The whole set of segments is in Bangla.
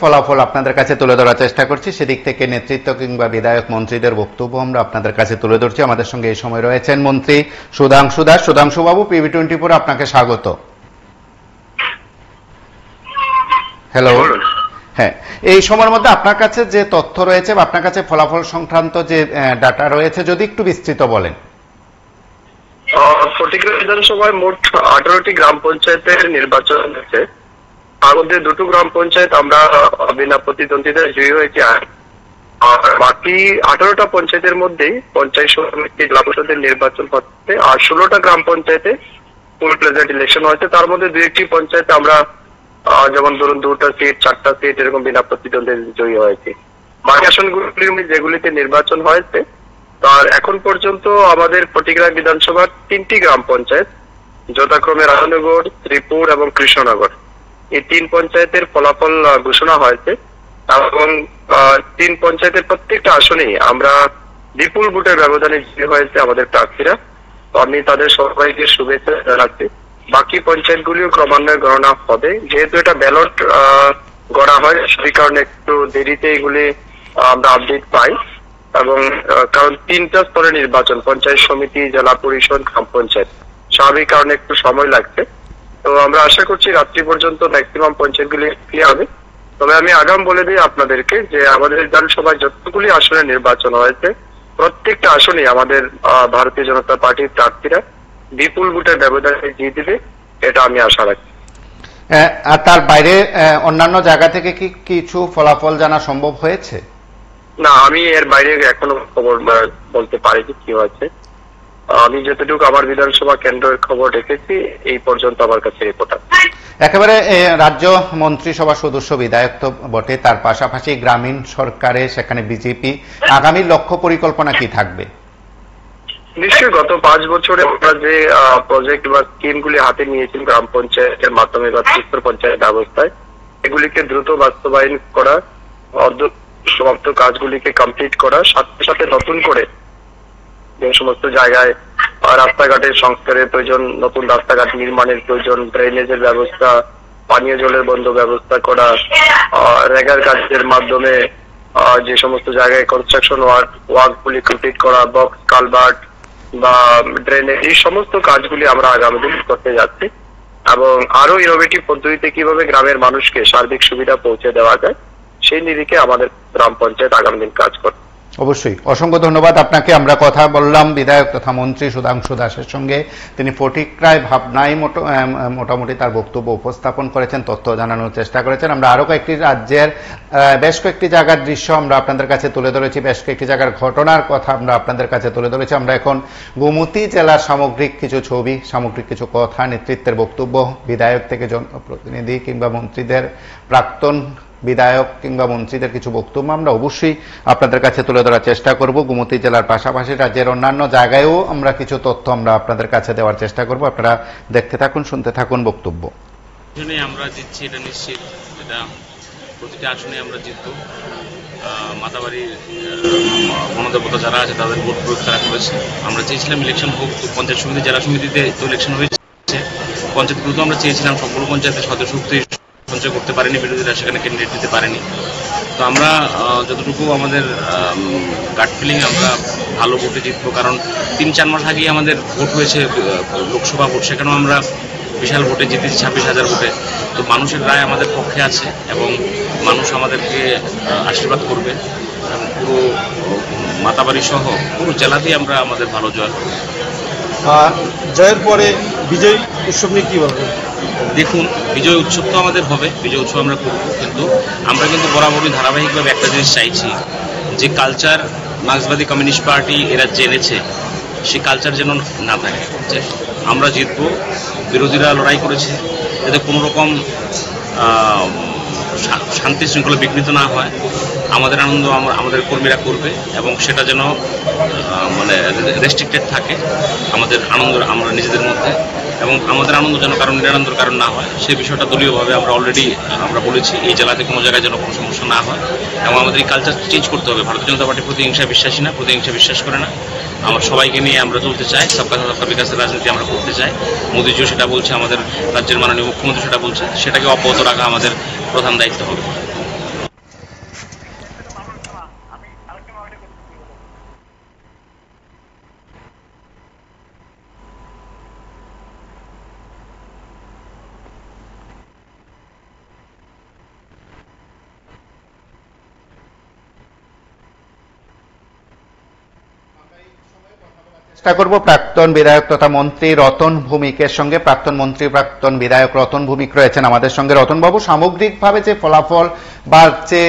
ফলাফল আপনাদের কাছে তুলে ধরার চেষ্টা করছি, সেদিক থেকে নেতৃত্ব কিংবা বিধায়ক মন্ত্রীদের বক্তব্য আমরা আপনাদের কাছে তুলে ধরছি। আমাদের সঙ্গে এই সময় রয়েছেন মন্ত্রী সুধাংশু দাস। সুধাংশু বাবু, PB24 আপনাকে স্বাগত। হ্যালো। হ্যাঁ, এই সময়ের মধ্যে আপনার কাছে যে তথ্য রয়েছে বা আপনার কাছে ফলাফল সংক্রান্ত যে ডাটা রয়েছে, যদি একটু বিস্তৃত বলেন। ফটিকরা বিধানসভায় মোট 18টি গ্রাম পঞ্চায়েতের নির্বাচন হয়েছে। তার মধ্যে 2টো গ্রাম পঞ্চায়েত আমরা বিনা প্রতিদ্বন্দ্বিতায় জয়ী হয়েছি, আর বাকি 18টা পঞ্চায়েতের মধ্যেই পঞ্চায়েত সমিতি জেলা পরিষদের নির্বাচন হচ্ছে, আর 16টা গ্রাম পঞ্চায়েতে ফুল প্লেজেন্ট ইলেকশন হয়েছে। তার মধ্যে 2-1টি পঞ্চায়েতে আমরা যেমন ধরুন 2টা সিট 4টা সিট এরকম বিনা প্রতিদ্বন্দ্বী জয়ী হয়েছে। বাকি আসনগুলির যেগুলিতে নির্বাচন হয়েছে তার এখন পর্যন্ত আমাদের ফটিকরা বিধানসভার 3টি গ্রাম পঞ্চায়েত, যথাক্রমে রাধানগর, শ্রীপুর এবং কৃষ্ণনগর, এই 3 পঞ্চায়েতের ফলাফল ঘোষণা হয়েছে এবং 3 পঞ্চায়েতের প্রত্যেকটা আসনেই আমরা বিপুল ভোটের ব্যবধানে জয়ী হয়েছে আমাদের প্রার্থীরা। তো আমি তাদের সবাইকে শুভেচ্ছা জানাচ্ছি। বাকি পঞ্চায়েতগুলিও ক্রমান্বয়ে গণনা হবে, যেহেতু এটা ব্যালট গড়া হয় সেই কারণে একটু দেরিতে এগুলি আমরা আপডেট পাই, এবং কারণ 3টা স্তরে নির্বাচন, পঞ্চায়েত সমিতি, জেলা পরিষদ, গ্রাম পঞ্চায়েত, স্বাভাবিক কারণে একটু সময় লাগছে। তো আমরা আশা করছি রাত্রি পর্যন্ত ম্যাক্সিমাম পঞ্চায়েতগুলি ক্লিয়ার হবে। তবে আমি আগাম বলে দিই আপনাদেরকে যে আমাদের বিধানসভায় যতগুলি আসনে নির্বাচন হয়েছে প্রত্যেকটা আসনে আমাদের ভারতীয় জনতা পার্টির প্রার্থীরা বিপুল ভোটের ব্যবধানে জিতে দিবে, এটা আমি আশা রাখি। আর তার বাইরে অন্যান্য জায়গা থেকে কি কিছু ফলাফল জানা সম্ভব হয়েছে? না, আমি এর বাইরে এখনো খবর বলতে পারিনি কি হয়েছে। আমি যতটুকু আমার বিধানসভা কেন্দ্রের খবর রেখেছি এই পর্যন্ত আমার কাছে রিপোর্ট আছে। একেবারে রাজ্য মন্ত্রিসভা সদস্য বিধায়ক তো বটে, তার পাশাপাশি গ্রামীণ সরকারে সেখানে বিজেপি, আগামী লক্ষ্য পরিকল্পনা কি থাকবে? নিশ্চয়ই গত 5 বছরে আমরা যে প্রজেক্ট বা স্কিমগুলি হাতে নিয়েছি গ্রাম পঞ্চায়েতের মাধ্যমে বা স্তর পঞ্চায়েত ব্যবস্থায়, এগুলিকে দ্রুত বাস্তবায়ন করা, সমাপ্ত কাজগুলিকে কমপ্লিট করা, সাথে সাথে নতুন করে যে সমস্ত জায়গায় রাস্তাঘাটের সংস্কারের প্রয়োজন, নতুন রাস্তাঘাট নির্মাণের প্রয়োজন, ড্রেনেজের ব্যবস্থা, পানীয় জলের বন্ধ ব্যবস্থা করা, রেগার কাজের মাধ্যমে যে সমস্ত জায়গায় কনস্ট্রাকশন ওয়ার্কগুলি কমপ্লিট করা, বক্স কালভার্ট বা ড্রেনেজ, এই সমস্ত কাজগুলি আমরা আগামী দিন করতে যাচ্ছি। এবং আরো ইনোভেটিভ পদ্ধতিতে কিভাবে গ্রামের মানুষকে সার্বিক সুবিধা পৌঁছে দেওয়া যায় সেই নিরিখে আমাদের গ্রাম পঞ্চায়েত আগামী দিন কাজ করবে। অবশ্যই, অসংখ্য ধন্যবাদ আপনাকে। আমরা কথা বললাম বিধায়ক তথা মন্ত্রী সুধাংশু দাসের সঙ্গে। তিনি ফটিকরায় ভাবনায় মোটামুটি তার বক্তব্য উপস্থাপন করেছেন, তথ্য জানানোর চেষ্টা করেছেন। আমরা আরো কয়েকটি রাজ্যের বেশ কয়েকটি জায়গার দৃশ্য আমরা আপনাদের কাছে তুলে ধরেছি, বেশ কয়েকটি জায়গার ঘটনার কথা আমরা আপনাদের কাছে তুলে ধরেছি। আমরা এখন গোমতী জেলার সামগ্রিক কিছু ছবি, সামগ্রিক কিছু কথা, নেতৃত্বের বক্তব্য, বিধায়ক থেকে জনপ্রতিনিধি কিংবা মন্ত্রীদের, প্রাক্তন বিধায়ক কিংবা মন্ত্রীদের কিছু বক্তব্য আমরা অবশ্যই আপনাদের কাছে তুলে ধরার চেষ্টা করব। গোমতী জেলার পাশাপাশি রাজ্যের অন্যান্য জায়গায়ও আমরা কিছু তথ্য আমরা আপনাদের কাছে দেওয়ার চেষ্টা করব। আপনারা দেখতে থাকুন, শুনতে থাকুন বক্তব্য। আমরা জিতছি এটা নিশ্চিত, এটা প্রতিটি আসনে আমরা জিতব। মাতাবাড়ির গণদেবতা যারা আছে তাদের ভোট প্রয়োগ তারা করেছে। আমরা চেয়েছিলাম ইলেকশন হোক, তো পঞ্চায়েত সমিতি, জেলা সমিতিতে তো ইলেকশন হয়েছে, পঞ্চায়েতগুলোতে আমরা চেয়েছিলাম সবগুলো পঞ্চায়েতের সদস্য সঞ্চয় করতে পারেনি, বিরোধীরা সেখানে ক্যান্ডিডেট দিতে পারেনি। তো আমরা যতটুকু আমাদের গাট ফিলিং আমরা ভালো ভোটে জিতবো, কারণ 3-4 মাস আগেই আমাদের ভোট হয়েছে লোকসভা ভোট, সেখানেও আমরা বিশাল ভোটে জিতেছি, 26,000 ভোটে। তো মানুষের রায় আমাদের পক্ষে আছে এবং মানুষ আমাদেরকে আশীর্বাদ করবে। পুরো মাতাবাড়ি সহ পুরো জেলাতেই আমরা আমাদের ভালো জয় করব। জয়ের পরে বিজয় উৎসব নিয়ে কি বলবেন? দেখুন, বিজয় উৎসব তো আমাদের হবে, বিজয় উৎসব আমরা করব, কিন্তু আমরা কিন্তু বরাবরই ধারাবাহিকভাবে একটা জিনিস চাইছি, যে কালচার মার্ক্সবাদী কমিউনিস্ট পার্টি এরা জেনেছে সেই কালচার যেন না থাকে। যে আমরা জিতবো, বিরোধীরা লড়াই করেছে, যাতে কোনো রকম শান্তি শৃঙ্খলা বিঘ্নিত না হয়, আমাদের আনন্দ আমাদের কর্মীরা করবে এবং সেটা যেন মানে রেস্ট্রিক্টেড থাকে, আমাদের আনন্দ আমরা নিজেদের মধ্যে, এবং আমাদের আনন্দ যেন কারণ নিরানন্দের কারণ না হয় সেই বিষয়টা দলীয়ভাবে আমরা অলরেডি আমরা বলেছি। এই জেলাতে কোনো জায়গায় যেন কোনো সমস্যা না হয় এবং আমাদের এই কালচার চেঞ্জ করতে হবে। ভারতীয় জনতা পার্টি প্রতিহিংসা বিশ্বাসী না, প্রতিহিংসা বিশ্বাস করে না। আমরা সবাইকে নিয়ে আমরা চলতে চাই, সবকা সবকা বিকাশের রাজনীতি আমরা করতে চাই। মোদিজিও সেটা বলছে, আমাদের রাজ্যের মাননীয় মুখ্যমন্ত্রী সেটা বলছে, সেটাকে অব্যাহত রাখা আমাদের প্রধান দায়িত্ব হবে। চেষ্টা করব প্রাক্তন বিধায়ক তথা মন্ত্রী রতন ভৌমিকের সঙ্গে। প্রাক্তন মন্ত্রী প্রাক্তন বিধায়ক রতন ভৌমিক রয়েছেন আমাদের সঙ্গে। রতনবাবু, সামগ্রিকভাবে যে ফলাফল বা যে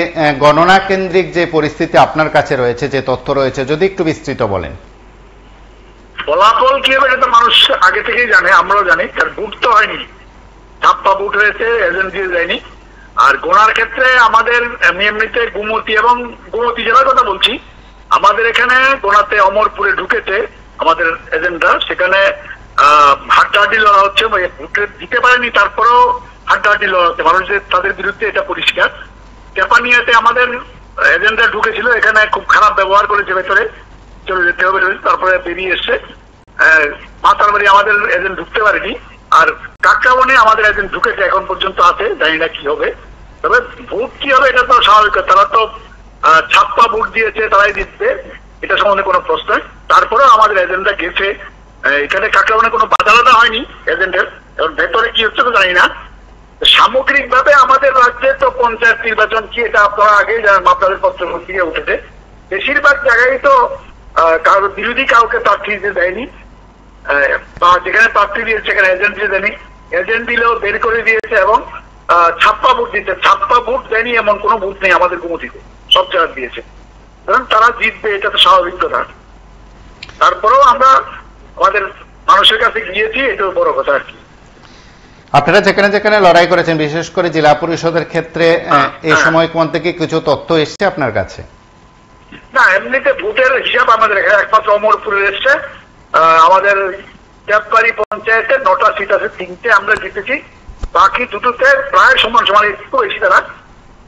গণনা কেন্দ্রিক যে পরিস্থিতি আপনার কাছে রয়েছে, যে তথ্য রয়েছে, যদি একটু বিস্তৃত বলেন। ফলাফল কি হবে এটা তো মানুষ আগে থেকেই জানে, আমরাও জানি। তার বুট তো হয়নি, ছাপ্পা বুট হয়েছে, এজেন্ট দিয়ে যায়নি। আর গোনার ক্ষেত্রে আমাদের এমনিতে গুমতি এবং গুমতি জেলার কথা বলছি, আমাদের এখানে গোনাতে অমরপুরে ঢুকেছে আমাদের এজেন্টরা, সেখানে হাড্ডাহাড্ডি লড়া হচ্ছে, ভোটে দিতে পারেনি তারপরেও হাড্ডাহাড্ডি লড়া হচ্ছে মানুষদের, তাদের বিরুদ্ধে, এটা পরিষ্কার। ক্যাপানিয়াতে আমাদের এজেন্টরা ঢুকেছিল, এখানে খুব খারাপ ব্যবহার করেছে, ভেতরে চলে যেতে হবে, তারপরে বেরিয়ে এসছে। মাতারবাড়ি আমাদের এজেন্ট ঢুকতে পারেনি। আর কাকরাবনে আমাদের এজেন্ট ঢুকেছে, এখন পর্যন্ত আছে, জানি না কি হবে। তবে ভোট কি হবে এটা তো স্বাভাবিক, তারা তো ছাপ্পা ভোট দিয়েছে, তারাই জিতবে, এটা সম্বন্ধে কোনো প্রশ্ন নেই। তারপরেও আমাদের এজেন্টরা গেছে, এখানে কাকরাবনে কোনো বাধা হয়নি এজেন্টের। এখন ভেতরে কি হচ্ছে তো জানি না। সামগ্রিক ভাবে আমাদের রাজ্যে তো পঞ্চায়েত নির্বাচন কি, এটা আপনারা আগেই জানেন, আপনাদের পত্র দিয়ে উঠেছে। বেশিরভাগ জায়গায় তো কারো বিরোধী কাউকে প্রার্থী দিতে দেয়নি, বা যেখানে প্রার্থী দিয়েছে সেখানে এজেন্ট দিয়ে দেয়নি। এজেন্ট দিলেও বের করে দিয়েছে এবং ছাপ্পা ভোট দিতে, ছাপ্পা ভোট দেয়নি এমন কোনো ভোট নেই আমাদের গুমতিতে, সব জায়গায় দিয়েছে। কারণ তারা জিতবে, এটা তো স্বাভাবিক কথা। তারপরেও আমরা আমাদের মানুষের কাছে গিয়েছি, এটাও বড় কথা আর কি। আপনারা যেখানে যেখানে লড়াই করেছেন, বিশেষ করে জেলা পরিষদের ক্ষেত্রে, এই সময় কোন থেকে কিছু তথ্য এসছে আপনার কাছে? না, এমনিতে ভোটের হিসাব আমাদের এখানে একমাত্র অমরপুরে এসছে। আমাদের দেববাড়ি পঞ্চায়েতে 9টা সিট আছে, 3টে আমরা জিতেছি, বাকি দুটোতে প্রায় সমান সমান, একটু বেশি তারা।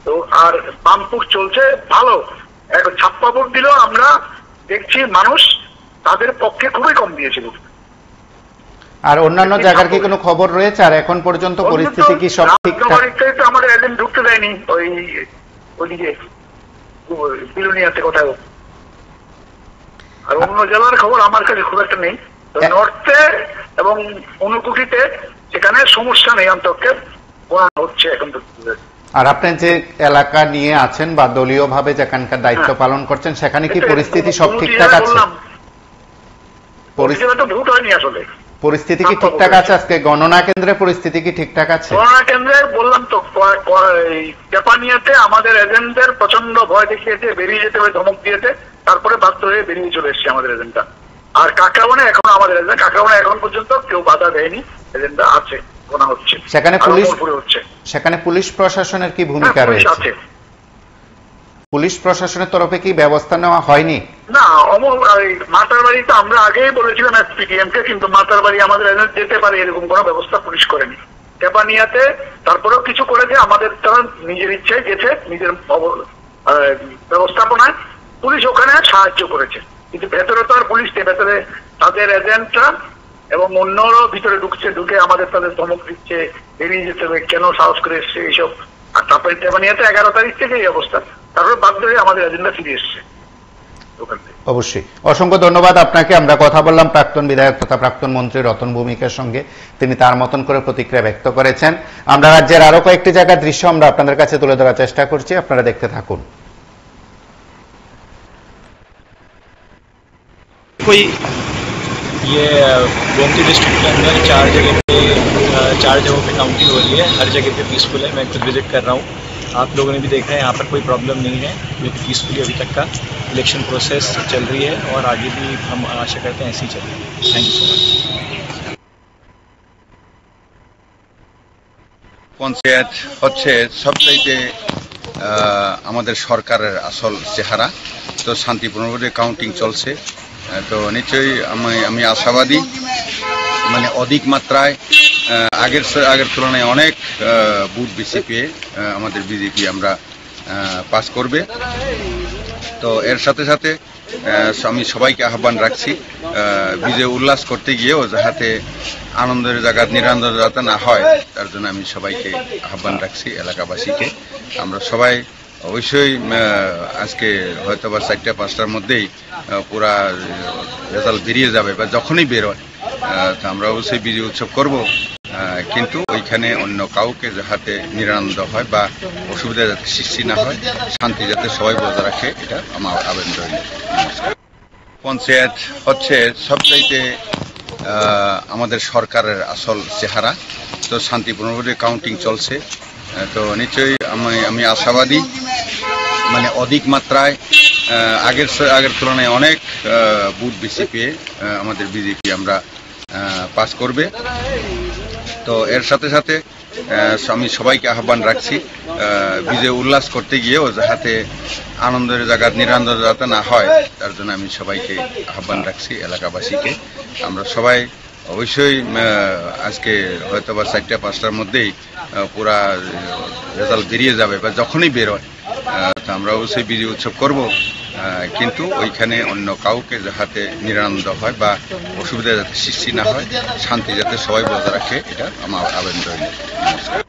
তো আর বামপুর চলছে ভালো, ছাপ্পা ভোট দিল, আমরা দেখছি মানুষ তাদের পক্ষে খুবই কম দিয়েছিল। আর অন্যান্য জায়গার কি কোনো খবর রয়েছে? আর এখন পর্যন্ত পরিস্থিতি কি সব ঠিকঠাক? আমাদের এজেন্ট ঢুকতে দেয়নি, ওইদিকে বিলুনিয়াতে কোথাও। আর অন্য জেলার খবর আমার কাছে খুব একটা নেই। নর্থে এবং অনুকুটিতে সেখানে সমস্যা নেই, অন্তকে হচ্ছে এখন। আর আপনি যে এলাকা নিয়ে আছেন বা দলীয় ভাবে যেখানকার দায়িত্ব পালন করছেন, সেখানে কি পরিস্থিতি সব ঠিকঠাক আছে? ভোট হয়নি আসলে, পরিস্থিতি কি ঠিকঠাক আছে? আজকে গণনা কেন্দ্রে পরিস্থিতি কি ঠিকঠাক আছে? গণনা কেন্দ্রে বললাম তো, জাপানিয়াতে আমাদের এজেন্টদের প্রচন্ড ভয় দেখিয়েছে, বেরিয়ে যেতে হবে, ধমক দিয়েছে, তারপরে বাধ্য হয়ে বেরিয়ে চলে এসছে আমাদের এজেন্টটা। আর কাকরাবনে এখন আমাদের এজেন্ট, কাকরাবনে এখন পর্যন্ত কেউ বাধা দেয়নি, এজেন্টটা আছে, গোনা হচ্ছে। সেখানে পুলিশ প্রশাসনের কি ভূমিকা রয়েছে? পুলিশ প্রশাসনের তরফে কি ব্যবস্থা নেওয়া হয়নি? না, মাতারবাড়ি তো আমরা আগেই বলেছিলাম এসপিডিএম কে, কিন্তু মাতারবাড়ি আমাদের এজেন্ট যেতে পারে এরকম কোনো ব্যবস্থা পুলিশ করেনি। ক্যাপানিয়াতে তারপরেও কিছু করেছে, আমাদের তারা নিজের ইচ্ছায় গেছে, নিজের ব্যবস্থাপনায় পুলিশ ওখানে সাহায্য করেছে। কিন্তু ভেতরে তো আর পুলিশ নেই, ভেতরে তাদের এজেন্টরা এবং অন্যরাও ভিতরে ঢুকে আমাদের তাদের ধমক দিচ্ছে, বেরিয়ে যেতে হবে, কেন সাহস করে এসছে এইসব। আর তারপরে ক্যাপানিয়াতে 11 তারিখ থেকে এই অবস্থা, তারপরে বাধ্য হয়ে আমাদের এজেন্টরা ফিরে এসছে। অবশ্যই, অসংখ্য ধন্যবাদ আপনাকে। আমরা কথা বললাম প্রাক্তন বিধায়ক তথা প্রাক্তন মন্ত্রী রতন ভৌমিকের সঙ্গে, তিনি তার মতন করে প্রতিক্রিয়া ব্যক্ত করেছেন। আমরা রাজ্যের আরো কয়েকটি জায়গার দৃশ্য আমরা আপনাদের কাছে তুলে ধরার চেষ্টা করছি, আপনারা দেখতে থাকুন। कोई ये गोमती डिस्ट्रिक्ट के अंदर 4 जगहों पे काउंटिंग हो रही है, हर जगह पे पीसफुल है। मैं खुद विजिट कर रहा हूँ, आप लोगों ने भी देखा है, यहाँ पर कोई प्रॉब्लम नहीं है, क्योंकि पीसफुली अभी तक का इलेक्शन प्रोसेस चल रही है और आगे भी हम आशा करते हैं ऐसे ही चलेगी। Thank you so much. Panchayat হচ্ছে সবচাইতে আমাদের সরকারের আসল চেহারা। তো শান্তিপূর্ণভাবে কাউন্টিং চলছে, তো নিশ্চয়ই আমি আশাবাদী, মানে অধিক মাত্রায় আগের তুলনায় অনেক বুথ বেশি পেয়ে আমাদের বিজেপি আমরা পাস করবে। তো এর সাথে সাথে আমি সবাইকে আহ্বান রাখছি বিজয় উল্লাস করতে গিয়েও যাতে আনন্দের জায়গা নিরানন্দ যাতে না হয়, তার জন্য আমি সবাইকে আহ্বান রাখছি, এলাকাবাসীকে। আমরা সবাই অবশ্যই আজকে হয়তো বা 4টা-5টার মধ্যেই পুরা রেজাল্ট বেরিয়ে যাবে, বা যখনই বেরোয় তো আমরা অবশ্যই বিজয় উৎসব করব, কিন্তু ওইখানে অন্য কাউকে যাতে নিরানন্দ হয় বা অসুবিধা যাতে সৃষ্টি না হয়, শান্তি যাতে সবাই বজায় রাখে, এটা আমার আবেদন রইল। নমস্কার। পঞ্চায়েত হচ্ছে সবচাইতে আমাদের সরকারের আসল চেহারা। তো শান্তিপূর্ণভাবে কাউন্টিং চলছে। তো নিশ্চয়ই আমি আশাবাদী, মানে অধিক মাত্রায় আগের তুলনায় অনেক বুথ বেশি পেয়ে আমাদের বিজেপি আমরা পাস করবে। তো এর সাথে সাথে আমি সবাইকে আহ্বান রাখছি বিজয় উল্লাস করতে গিয়েও যাতে আনন্দের জায়গা নিরানন্দ যাতে না হয়, তার জন্য আমি সবাইকে আহ্বান রাখছি, এলাকাবাসীকে। আমরা সবাই অবশ্যই আজকে হয়তো বা 4টা-5টার মধ্যেই পুরা রেজাল্ট বেরিয়ে যাবে, বা যখনই বেরোয় তা আমরা অবশ্যই বিজয় উৎসব করব, কিন্তু ওইখানে অন্য কাউকে যাতে নিরানন্দ হয় বা অসুবিধা যাতে সৃষ্টি না হয়, শান্তি যাতে সবাই বজায় রাখে, এটা আমার আবেদন রইল। নমস্কার।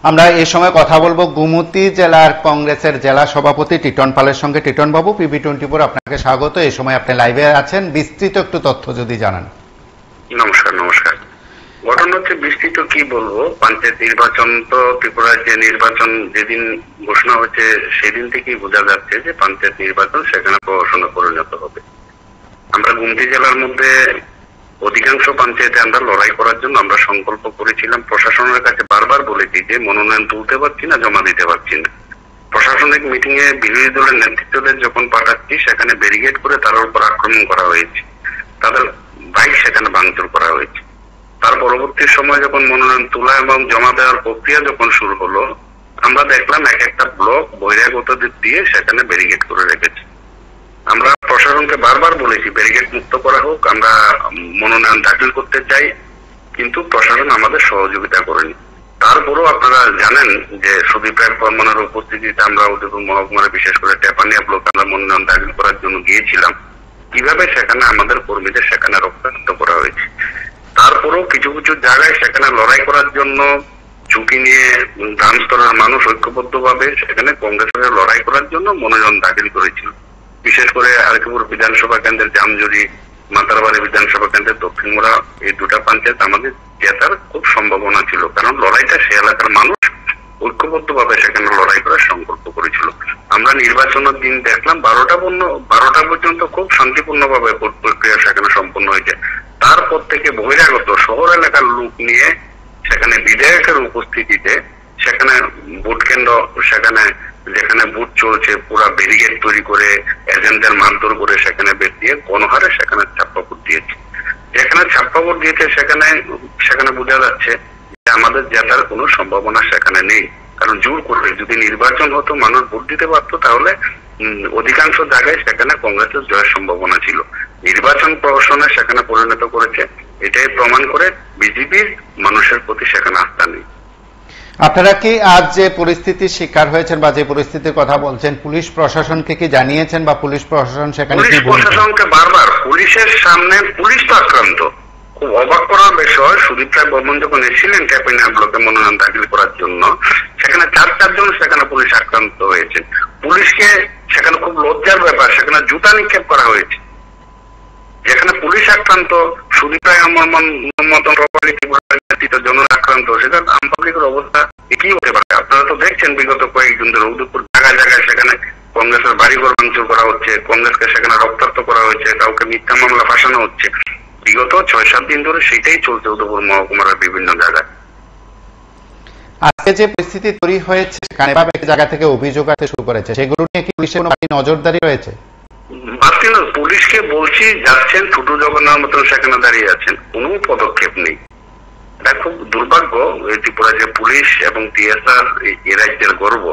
আমরা এই সময় কথা বলবো গুমতি জেলার কংগ্রেসের জেলা সভাপতি টিটন পালের সঙ্গে। টিটন বাবু, PB24 আপনাকে স্বাগত। এই সময় আপনি লাইভে আছেন, বিস্তৃত একটু তথ্য যদি জানান। নমস্কার। ঘটনা হচ্ছে বিস্তৃত কি বলবো, পঞ্চায়েত নির্বাচন তো ত্রিপুরার যে নির্বাচন যেদিন ঘোষণা হয়েছে সেদিন থেকেই বোঝা যাচ্ছে যে পঞ্চায়েত নির্বাচন সেখানে প্রহসনে পরিণত হবে। আমরা গুমতি জেলার মধ্যে অধিকাংশ পঞ্চায়েতে আমরা লড়াই করার জন্য আমরা সংকল্প করেছিলাম। প্রশাসনের কাছে বারবার বলেছি যে মনোনয়ন তুলতে পারছি না, জমা দিতে পারছি না। প্রশাসনিক মিটিং এ বিরোধী দলের নেতৃত্বদের যখন পাঠাচ্ছি সেখানে ব্যারিকেড করে তার উপর আক্রমণ করা হয়েছে, তাদের বাইক সেখানে ভাঙচুর করা হয়েছে। তার পরবর্তী সময় যখন মনোনয়ন তোলা এবং জমা দেওয়ার প্রক্রিয়া যখন শুরু হলো, আমরা দেখলাম এক একটা ব্লক বহিরাগতদের দিয়ে সেখানে ব্যারিকেড করে রেখেছে। আমরা প্রশাসনকে বারবার বলেছি ব্যারিকেড মুক্ত করা হোক, আমরা মনোনয়ন দাখিল করতে চাই, কিন্তু প্রশাসন আমাদের সহযোগিতা করেনি। তারপরেও আপনারা জানেন যে সুদীপ রায় বর্মনের উপস্থিতিতে আমরা উদয়পুর মহকুমার বিশেষ করে টেপানিয়া ব্লক আমরা মনোনয়ন দাখিল করার জন্য গিয়েছিলাম, কিভাবে সেখানে আমাদের কর্মীদের সেখানে রক্তাক্ত করা হয়েছে। তারপরেও কিছু কিছু জায়গায় সেখানে লড়াই করার জন্য ঝুঁকি নিয়ে গ্রাম স্তরের মানুষ ঐক্যবদ্ধভাবে সেখানে কংগ্রেসের লড়াই করার জন্য মনোনয়ন দাখিল করেছিল। বিশেষ করে আরকিপুর বিধানসভা কেন্দ্রের জামজুরি, মাতারবাড়ি বিধানসভা কেন্দ্রের দক্ষিণ মোড়া, এই দুটা পঞ্চায়েত আমাদের জেতার খুব সম্ভাবনা ছিল, কারণ লড়াইটা সে এলাকার মানুষ ঐক্যবদ্ধভাবে সেখানে লড়াই করার সংকল্প করেছিল। আমরা নির্বাচনের দিন দেখলাম 12টা পর্যন্ত খুব শান্তিপূর্ণভাবে ভোট প্রক্রিয়া সেখানে সম্পন্ন হয়েছে। তারপর থেকে বহিরাগত শহর এলাকার লোক নিয়ে সেখানে বিধায়কের উপস্থিতিতে সেখানে ভোট কেন্দ্র, সেখানে যেখানে ভোট চলছে পুরা ব্যারিকেড তৈরি করে এজেন্টদের মারধর করে সেখানে বের দিয়ে গণহারে সেখানে ছাপ্পা ভোট দিয়েছে। যেখানে ছাপ্পা ভোট দিয়েছে সেখানে বোঝা যাচ্ছে যে আমাদের জেতার কোনো সম্ভাবনা সেখানে নেই, কারণ জোর করবে যদি নির্বাচন হতো মানুষ ভোট দিতে পারতো, তাহলে অধিকাংশ জায়গায় সেখানে কংগ্রেসের জয়ের সম্ভাবনা ছিল। নির্বাচন প্রহসনে সেখানে পরিণত করেছে, এটাই প্রমাণ করে বিজেপির মানুষের প্রতি সেখানে আস্থা নেই। আপনারা কি আজ যে পরিস্থিতির শিকার হয়েছেন বা যে পরিস্থিতির কথা বলছেন, পুলিশ প্রশাসনকে কি জানিয়েছেন বা পুলিশ প্রশাসন সেখানে কি বলছে? প্রশাসনকে বারবার পুলিশের সামনে পুলিশ তো আক্রান্ত। খুব অবাক করার বিষয়, সুদীপ রায় বর্মন যখন এসেছিলেন টেপানিয়া ব্লকে মনোনয়ন দাখিল করার জন্য, সেখানে চারজন সেখানে পুলিশ আক্রান্ত হয়েছে। পুলিশকে সেখানে খুব লজ্জার ব্যাপার, সেখানে জুতা নিক্ষেপ করা হয়েছে। যেখানে পুলিশ আক্রান্ত, সুদীপ রায় মতন জনগণ আক্রান্ত, সেটা আম পাবলিকের অবস্থা কি হতে পারে? আপনারা তো দেখছেন বিগত কয়েকদিন ধরে উদয়পুর জায়গায় জায়গায় সেখানে কংগ্রেসের বাড়িঘর ভাঙচুর করা হচ্ছে, কংগ্রেসকে সেখানে রক্তাক্ত করা হয়েছে, কাউকে মিথ্যা মামলা ফাঁসানো হচ্ছে। বিগত 6-7 দিন ধরে সেটাই চলছে উদয়পুর মহকুমার বিভিন্ন জায়গায়। আজকে যে পরিস্থিতি তৈরি হয়েছে সেখানে জায়গা থেকে অভিযোগ আসতে শুরু করেছে, সেগুলো নিয়ে কি পুলিশের নজরদারি রয়েছে? পুলিশকে বলছি যাচ্ছেন, ছোটু জগন্নাথ মতন সেখানে দাঁড়িয়ে আছেন, কোনো পদক্ষেপ নেই। এটা খুব দুর্ভাগ্য। ত্রিপুরা যে পুলিশ এবং টিএসআর এ রাজ্যের গর্ব,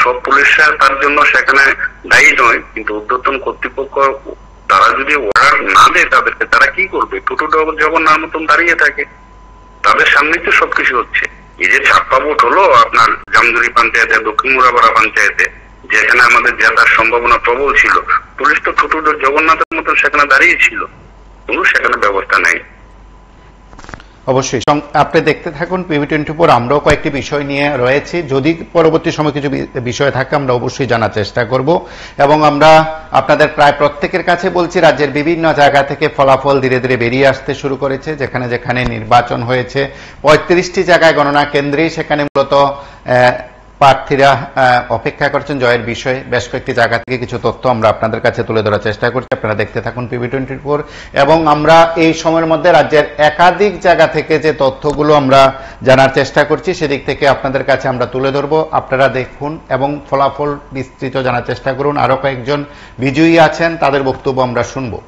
সব পুলিশরা তার জন্য সেখানে দায়ী নয়, কিন্তু ঊর্ধ্বতন কর্তৃপক্ষ তারা যদি অর্ডার না দেয় তাদেরকে, তারা কি করবে? ছোটু জগন্নাথ মতন দাঁড়িয়ে থাকে, তাদের সামনেই তো সবকিছু হচ্ছে। এই যে ছাপ্পা ভোট হলো আপনার জামজুরি পঞ্চায়েতে, দক্ষিণ মুরাপাড়া পঞ্চায়েতে, যেখানে আমাদের জেতার সম্ভাবনা প্রবল ছিল, পুলিশ তো ছোট জগন্নাথের মতন সেখানে দাঁড়িয়ে ছিল, কোনো সেখানে ব্যবস্থা নেই। অবশ্যই আপনি দেখতে থাকুন PB24, আমরাও কয়েকটি বিষয় নিয়ে রয়েছি, যদি পরবর্তী সময় কিছু বিষয় থাকে আমরা অবশ্যই জানার চেষ্টা করব। এবং আমরা আপনাদের প্রায় প্রত্যেকের কাছে বলছি, রাজ্যের বিভিন্ন জায়গা থেকে ফলাফল ধীরে ধীরে বেরিয়ে আসতে শুরু করেছে। যেখানে যেখানে নির্বাচন হয়েছে 35টি জায়গায় গণনা কেন্দ্রেই সেখানে মূলত প্রার্থীরা অপেক্ষা করছেন জয়ের বিষয়ে। বেশ কয়েকটি জায়গা থেকে কিছু তথ্য আমরা আপনাদের কাছে তুলে ধরার চেষ্টা করছি, আপনারা দেখতে থাকুন PB24। এবং আমরা এই সময়ের মধ্যে রাজ্যের একাধিক জায়গা থেকে যে তথ্যগুলো আমরা জানার চেষ্টা করছি সেদিক থেকে আপনাদের কাছে আমরা তুলে ধরবো, আপনারা দেখুন এবং ফলাফল বিস্তৃত জানার চেষ্টা করুন। আরো কয়েকজন বিজয়ী আছেন, তাদের বক্তব্য আমরা শুনবো।